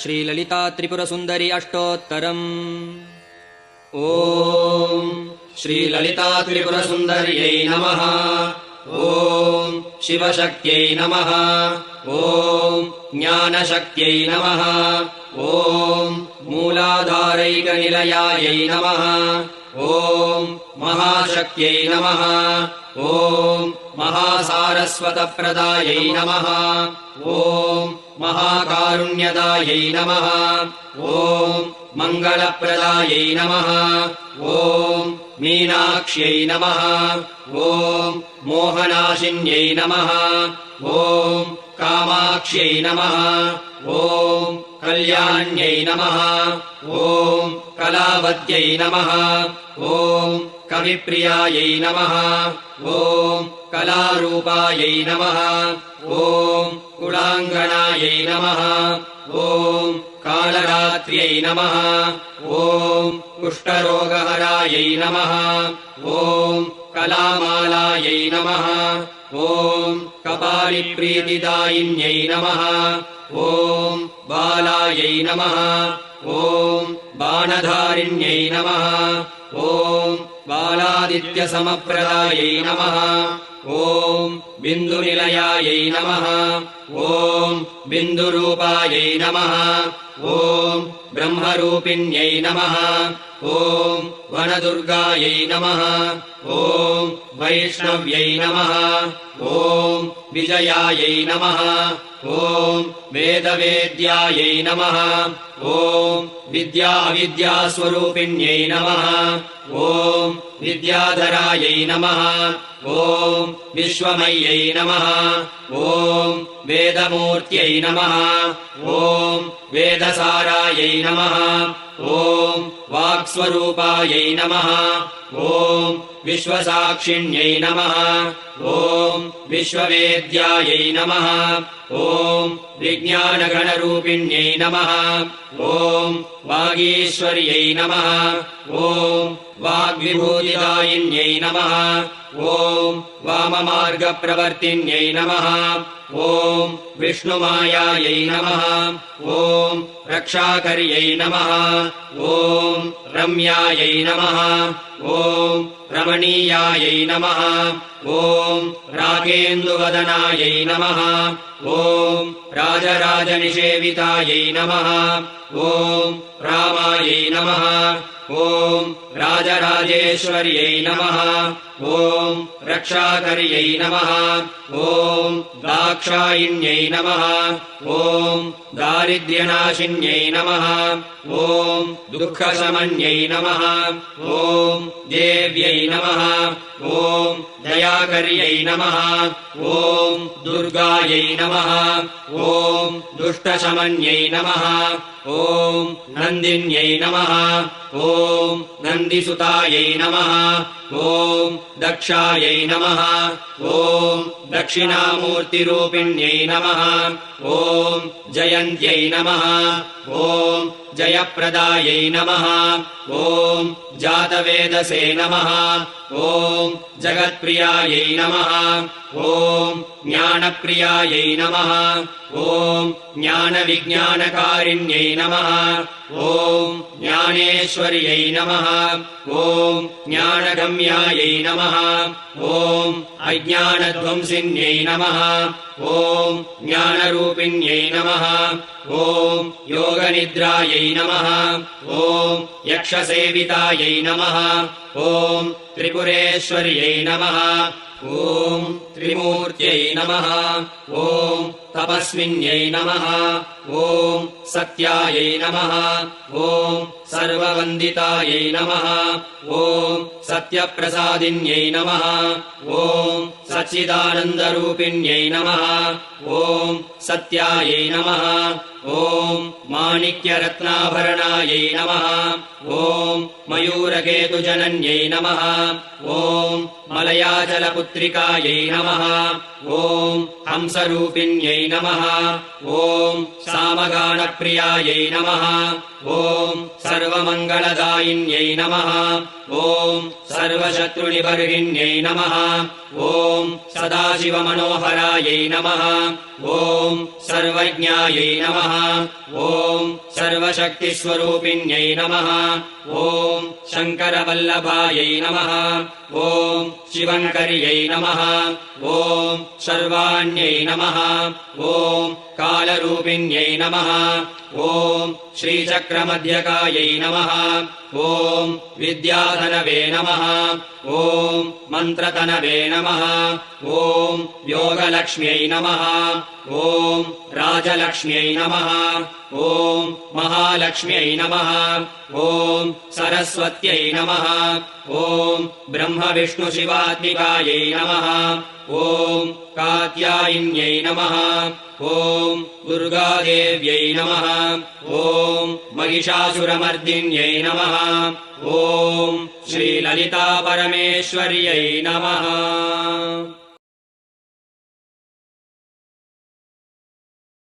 श्रीललिता त्रिपुरसुन्दरी अष्टोत्तरम्। ॐ श्रीललिता त्रिपुरसुन्दर्यै नमः। ॐ शिवशक्त्यै नमः। ॐ ज्ञानशक्त्यै नमः। ॐ मूलाधारैकनिलयायै नमः। ॐ महाशक्त्यै नमः। ॐ महासारस्वतप्रदायै नमः। ॐ महाकारुण्यदायै नमः। ॐ मङ्गलप्रदायै नमः। ॐ मीनाक्ष्यै नमः। ॐ मोहनाशिन्यै नमः। ॐ कामाक्ष्यै नमः। ॐ कल्याण्यै नमः। ॐ कलावत्यै नमः। ॐ कविप्रियायै नमः। ॐ कलारूपायै नमः। ॐ कुलाङ्गनायै नमः। ॐ कालरात्र्यै नमः। ॐ कुष्ठरोगहरायै नमः। ॐ कलामालायै नमः। ॐ कपालिप्रीतिदायिन्यै नमः। ॐ बालायै नमः। ॐ बाणधारिण्यै नमः। ॐ बालादित्यसमप्रदायै नमः। ॐ बिन्दुनिलयायै नमः। ॐ बिन्दुरूपायै नमः। ॐ ब्रह्मरूपिण्यै नमः। ॐ वनदुर्गायै नमः। ॐ वैष्णव्यै नमः। ॐ विजयायै नमः। ॐ वेदवेद्यायै नमः। ॐ विद्याविद्यास्वरूपिण्यै नमः। ॐ विद्याधरायै नमः। ॐ विश्वमय्यै नमः। ॐ वेदमूर्त्यै नमः। ॐ वेदसारायै नमः। ॐ वाक्स्वरूपायै नमः। ॐ विश्वसाक्षिण्यै नमः। ॐ विश्ववेद्यायै नमः। ॐ विज्ञानगणरूपिण्यै नमः। ॐ वागीश्वर्यै नमः। ॐ वाग्विभूतिदायिन्यै नमः। ॐ वाममार्गप्रवर्तिन्यै नमः। ॐ विष्णुमायायै नमः। ॐ रक्षाकर्यै नमः। ॐ रम्यायै नमः। ॐ रमणीयायै नमः। ॐ रागेन्दुवदनायै नमः। ॐ राजराजनिषेवितायै नमः। ॐ रामायै नमः। ॐ राजराजेश्वर्यै नमः। ॐ रक्षाकर्यै नमः। ॐ दाक्षायिन्यै नमः। ॐ दारिद्र्यनाशिन्यै नमः। ॐ दुःखशमन्यै नमः। ॐ देव्यै नमः। ॐ दयाकर्यै नमः। ॐ दुर्गायै नमः। ॐ दुष्टशमन्यै नमः। ॐ नन्दिन्यै नमः। ॐ नन्दिसुतायै नमः। ॐ दक्षायै नमः। ॐ दक्षिणामूर्तिरूपिण्यै नमः। ॐ जयन्त्यै नमः। ॐ जयप्रदायै नमः। ॐ जातवेदसे नमः। ॐ जगत्प्रियायै नमः। ॐ ज्ञानप्रियायै नमः। ॐ ज्ञानविज्ञानकारिण्यै नमः। ॐ ज्ञानेश्वर्यै नमः। ॐ ज्ञानगम्यायै नमः। ॐ अज्ञानध्वंसिन्यै नमः। ॐ ज्ञानरूपिण्यै नमः। ॐ योगनिद्रायै नमः। ॐ यक्षसेवितायै नमः। ॐ त्रिपुरेश्वर्यै नमः। ॐ त्रिमूर्त्यै नमः। ॐ तपस्विन्यै नमः। ॐ सत्यायै नमः। ॐ सर्ववन्दितायै नमः। ॐ सत्यप्रसादिन्यै नमः। ॐ सच्चिदानन्दरूपिण्यै नमः। ॐ सत्यायै नमः। ॐ माणिक्यरत्नाभरणायै नमः। ॐ मयूरकेतुजनन्यै नमः। ॐ मलयाचलपुत्रिकायै नमः। ॐ हंसरूपिण्यै नमः ॐ सामगानप्रियायै नमः ॐ सर्वमङ्गलदायिन्यै नमः ॐ सर्वशत्रुनिबर्हिण्यै नमः ॐ सदाशिवमनोहरायै नमः ॐ सर्वज्ञायै नमः ॐ सर्वशक्तिस्वरूपिण्यै नमः ॐ शङ्करवल्लभायै नमः ॐ शिवङ्कर्यै नमः ॐ सर्वाण्यै नमः ॐ कालरूपिण्यै नमः ॐ श्रीचक्रमध्यकायै नमः ॐ विद्याधनवे नमः ॐ मन्त्रतनवे नमः ॐ योगलक्ष्म्यै नमः ॐ राजलक्ष्म्यै नमः ॐ महालक्ष्म्यै नमः ॐ सरस्वत्यै नमः ॐ ब्रह्मविष्णुशिवात्मिकायै नमः ॐ कात्यायिन्यै नमः ॐ दुर्गादेव्यै नमः ॐ महिषासुरमर्दिन्यै नमः ॐ श्रीललितापरमेश्वर्यै नमः।